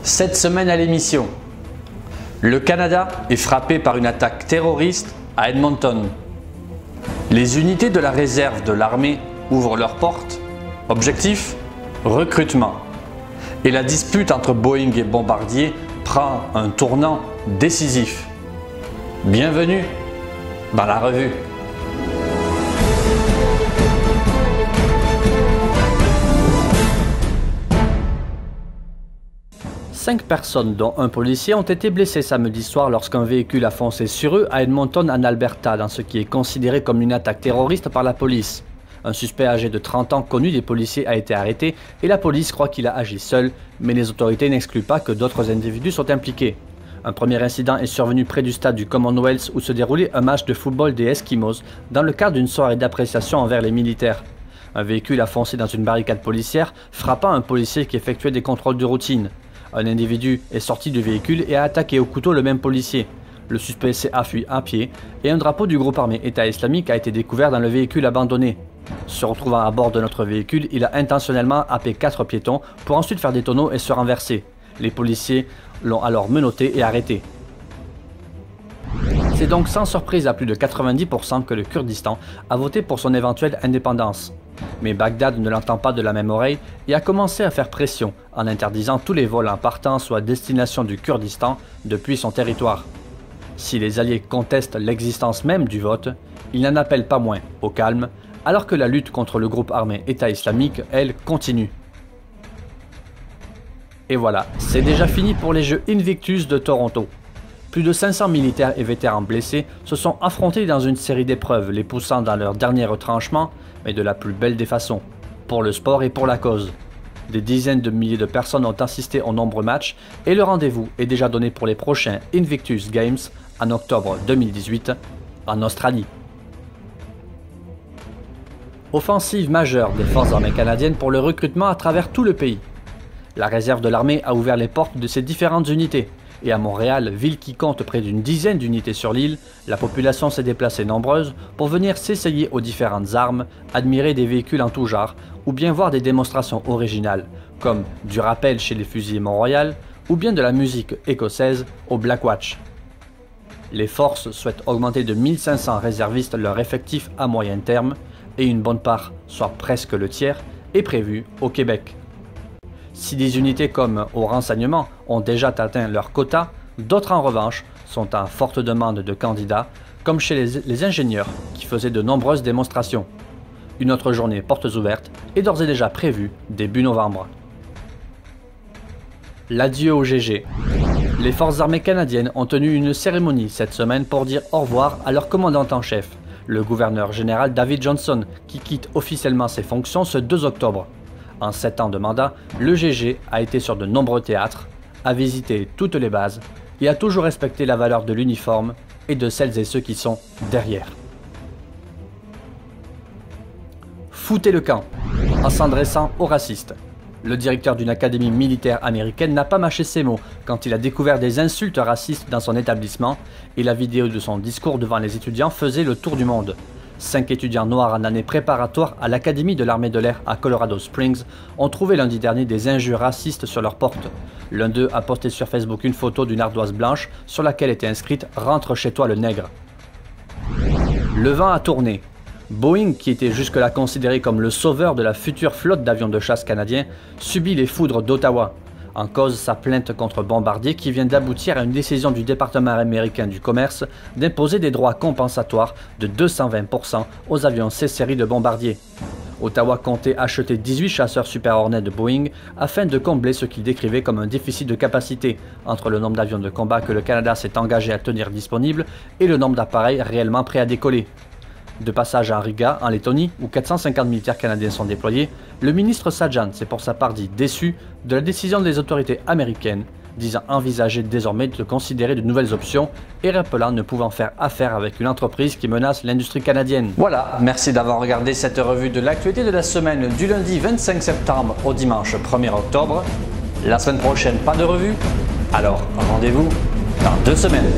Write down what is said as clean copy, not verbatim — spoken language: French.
Cette semaine à l'émission, le Canada est frappé par une attaque terroriste à Edmonton. Les unités de la réserve de l'armée ouvrent leurs portes. Objectif, recrutement. Et la dispute entre Boeing et Bombardier prend un tournant décisif. Bienvenue dans la revue. 5 personnes, dont un policier, ont été blessées samedi soir lorsqu'un véhicule a foncé sur eux à Edmonton, en Alberta, dans ce qui est considéré comme une attaque terroriste par la police. Un suspect âgé de 30 ans connu des policiers a été arrêté et la police croit qu'il a agi seul, mais les autorités n'excluent pas que d'autres individus sont impliqués. Un premier incident est survenu près du stade du Commonwealth où se déroulait un match de football des Eskimos dans le cadre d'une soirée d'appréciation envers les militaires. Un véhicule a foncé dans une barricade policière, frappant un policier qui effectuait des contrôles de routine. Un individu est sorti du véhicule et a attaqué au couteau le même policier. Le suspect s'est enfui à pied et un drapeau du groupe armé État islamique a été découvert dans le véhicule abandonné. Se retrouvant à bord de notre véhicule, il a intentionnellement happé 4 piétons pour ensuite faire des tonneaux et se renverser. Les policiers l'ont alors menotté et arrêté. C'est donc sans surprise à plus de 90% que le Kurdistan a voté pour son éventuelle indépendance. Mais Bagdad ne l'entend pas de la même oreille et a commencé à faire pression en interdisant tous les vols en partance ou à destination du Kurdistan depuis son territoire. Si les alliés contestent l'existence même du vote, ils n'en appellent pas moins au calme, alors que la lutte contre le groupe armé État islamique, elle, continue. Et voilà, c'est déjà fini pour les Jeux Invictus de Toronto. Plus de 500 militaires et vétérans blessés se sont affrontés dans une série d'épreuves, les poussant dans leur dernier retranchement, mais de la plus belle des façons, pour le sport et pour la cause. Des dizaines de milliers de personnes ont assisté aux nombreux matchs et le rendez-vous est déjà donné pour les prochains Invictus Games en octobre 2018 en Australie. Offensive majeure des forces armées canadiennes pour le recrutement à travers tout le pays. La réserve de l'armée a ouvert les portes de ses différentes unités. Et à Montréal, ville qui compte près d'une dizaine d'unités sur l'île, la population s'est déplacée nombreuse pour venir s'essayer aux différentes armes, admirer des véhicules en tout genre, ou bien voir des démonstrations originales, comme du rappel chez les fusiliers Mont-Royal, ou bien de la musique écossaise au Blackwatch. Les forces souhaitent augmenter de 1500 réservistes leur effectif à moyen terme, et une bonne part, soit presque le tiers, est prévue au Québec. Si des unités comme au renseignement ont déjà atteint leur quota, d'autres en revanche sont en forte demande de candidats, comme chez les ingénieurs qui faisaient de nombreuses démonstrations. Une autre journée portes ouvertes est d'ores et déjà prévue début novembre. L'adieu au GG. Les forces armées canadiennes ont tenu une cérémonie cette semaine pour dire au revoir à leur commandant en chef, le gouverneur général David Johnston, qui quitte officiellement ses fonctions ce 2 octobre. En 7 ans de mandat, le GG a été sur de nombreux théâtres, a visité toutes les bases et a toujours respecté la valeur de l'uniforme et de celles et ceux qui sont derrière. Foutez le camp en s'adressant aux racistes. Le directeur d'une académie militaire américaine n'a pas mâché ses mots quand il a découvert des insultes racistes dans son établissement et la vidéo de son discours devant les étudiants faisait le tour du monde. 5 étudiants noirs en année préparatoire à l'Académie de l'armée de l'air à Colorado Springs ont trouvé lundi dernier des injures racistes sur leur porte. L'un d'eux a posté sur Facebook une photo d'une ardoise blanche sur laquelle était inscrite « Rentre chez toi le nègre ». Le vent a tourné. Boeing, qui était jusque-là considéré comme le sauveur de la future flotte d'avions de chasse canadiens, subit les foudres d'Ottawa. En cause, sa plainte contre Bombardier qui vient d'aboutir à une décision du département américain du commerce d'imposer des droits compensatoires de 220% aux avions C-série de Bombardier. Ottawa comptait acheter 18 chasseurs Super Hornet de Boeing afin de combler ce qu'il décrivait comme un déficit de capacité entre le nombre d'avions de combat que le Canada s'est engagé à tenir disponible et le nombre d'appareils réellement prêts à décoller. De passage à Riga, en Lettonie, où 450 militaires canadiens sont déployés, le ministre Sajjan s'est pour sa part dit déçu de la décision des autorités américaines, disant envisager désormais de considérer de nouvelles options et rappelant ne pouvant faire affaire avec une entreprise qui menace l'industrie canadienne. Voilà, merci d'avoir regardé cette revue de l'actualité de la semaine du lundi 25 septembre au dimanche 1er octobre. La semaine prochaine, pas de revue, alors rendez-vous dans 2 semaines.